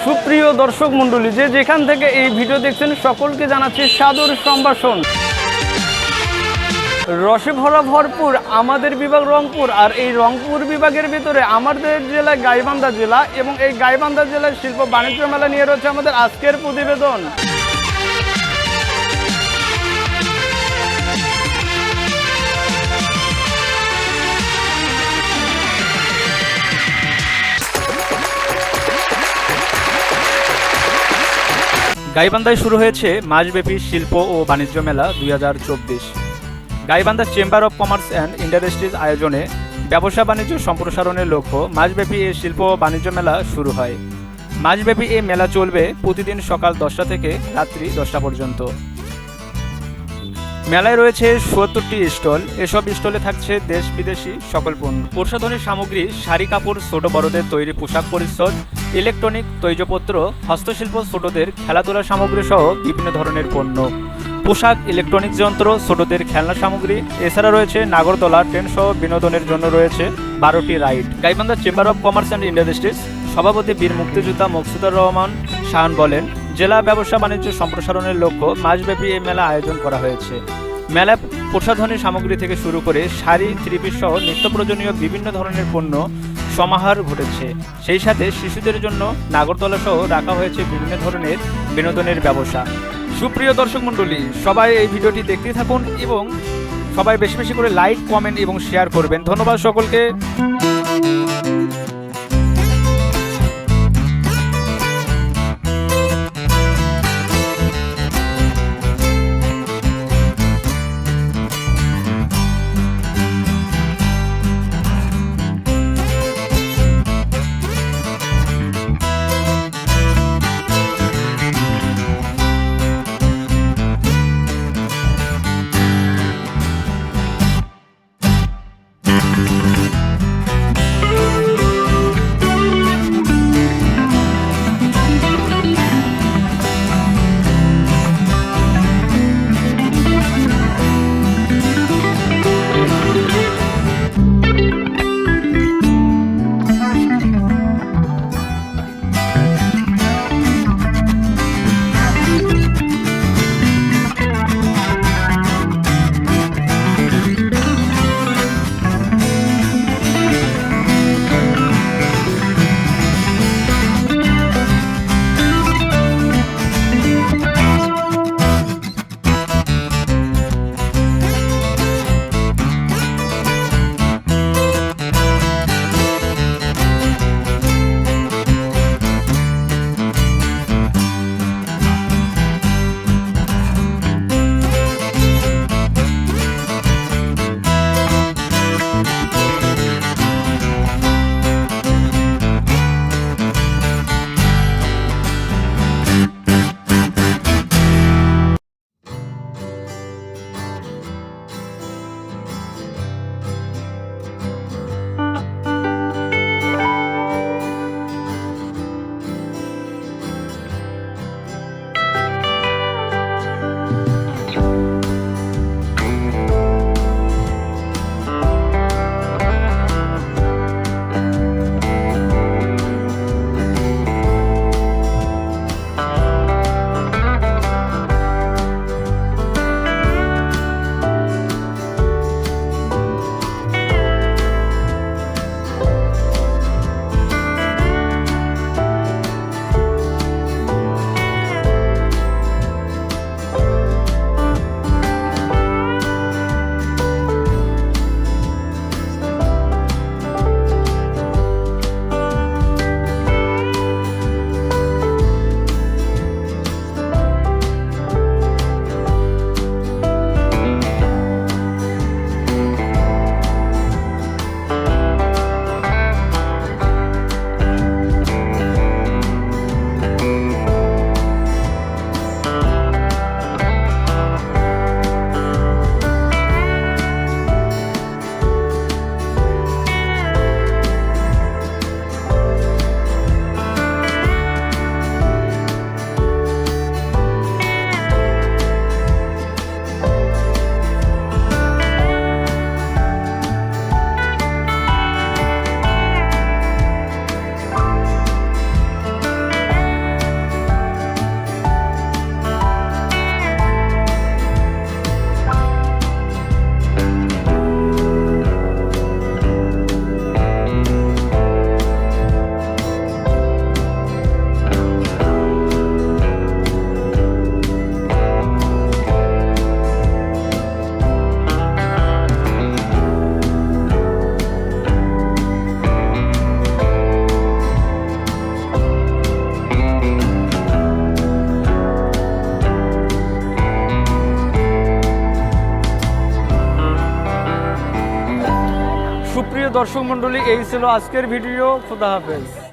সুপ্রিয় দর্শক মণ্ডলী, যে যেখান থেকে এই ভিডিও দেখছেন সকলকে জানাচ্ছি সাদর সম্ভাষণ। রসে ভরা ভরপুর আমাদের বিভাগ রংপুর, আর এই রংপুর বিভাগের ভিতরে আমাদের জেলা গাইবান্ধা জেলা, এবং এই গাইবান্ধা জেলার শিল্প বাণিজ্য মেলা নিয়ে রয়েছে আমাদের আজকের প্রতিবেদন। গাইবান্ধায় শুরু হয়েছে মাসব্যাপী শিল্প ও বাণিজ্য মেলা 2024। Gaibandha Chamber of Commerce and industries আয়োজনে ব্যবসা বাণিজ্য সম্প্রসারণের লক্ষ্য মাসব্যাপী এই শিল্প ও বাণিজ্য মেলা শুরু হয়। মাসব্যাপী এই মেলা চলবে প্রতিদিন সকাল 10টা থেকে রাত্রি 10টা পর্যন্ত। মেলায় রয়েছে ৭৪টি স্টল। এসব স্টলে থাকছে দেশ বিদেশি সকল পণ্য, প্রসাধনী সামগ্রী, শাড়ি কাপড়, ছোট বড়দের তৈরি পোশাক পরিচ্ছদ, ইলেকট্রনিক, তৈজপত্র, হস্তশিল্প, ছোটদের খেলাধুলা সামগ্রী সহ বিভিন্ন ধরনের পণ্য, পোশাক, ইলেকট্রনিক যন্ত্র, ছোটদের খেলনা সামগ্রী। এছাড়া রয়েছে নাগরদোলা, ট্রেন সহ বিনোদনের জন্য রয়েছে 12টি ride. Gaibandha Chamber of Commerce and Industries সভাপতি বীর মুক্তিযোদ্ধা মকসুদুর রহমান শাহান বলেন, জেলা ব্যবসা বাণিজ্য সম্প্রসারণের লক্ষ্য মাসব্যাপী এই মেলা আয়োজন করা হয়েছে। মেলায় প্রসাধনী সামগ্রী থেকে শুরু করে শাড়ি, থ্রি-পিস সহ নিত্য প্রয়োজনীয় বিভিন্ন ধরনের পণ্য সমাহার ঘটেছে। সেই সাথে শিশুদের জন্য নাগরদোলা সহ রাখা হয়েছে বিভিন্ন ধরনের বিনোদনের ব্যবসা। সুপ্রিয় দর্শক মণ্ডলী, সবাই এই ভিডিওটি দেখতে থাকুন এবং সবাই বেশি বেশি করে লাইক, কমেন্ট এবং শেয়ার করবেন। ধন্যবাদ সকলকে। দর্শক মণ্ডলী, এই ছিল আজকের ভিডিও। খোদা হাফেজ।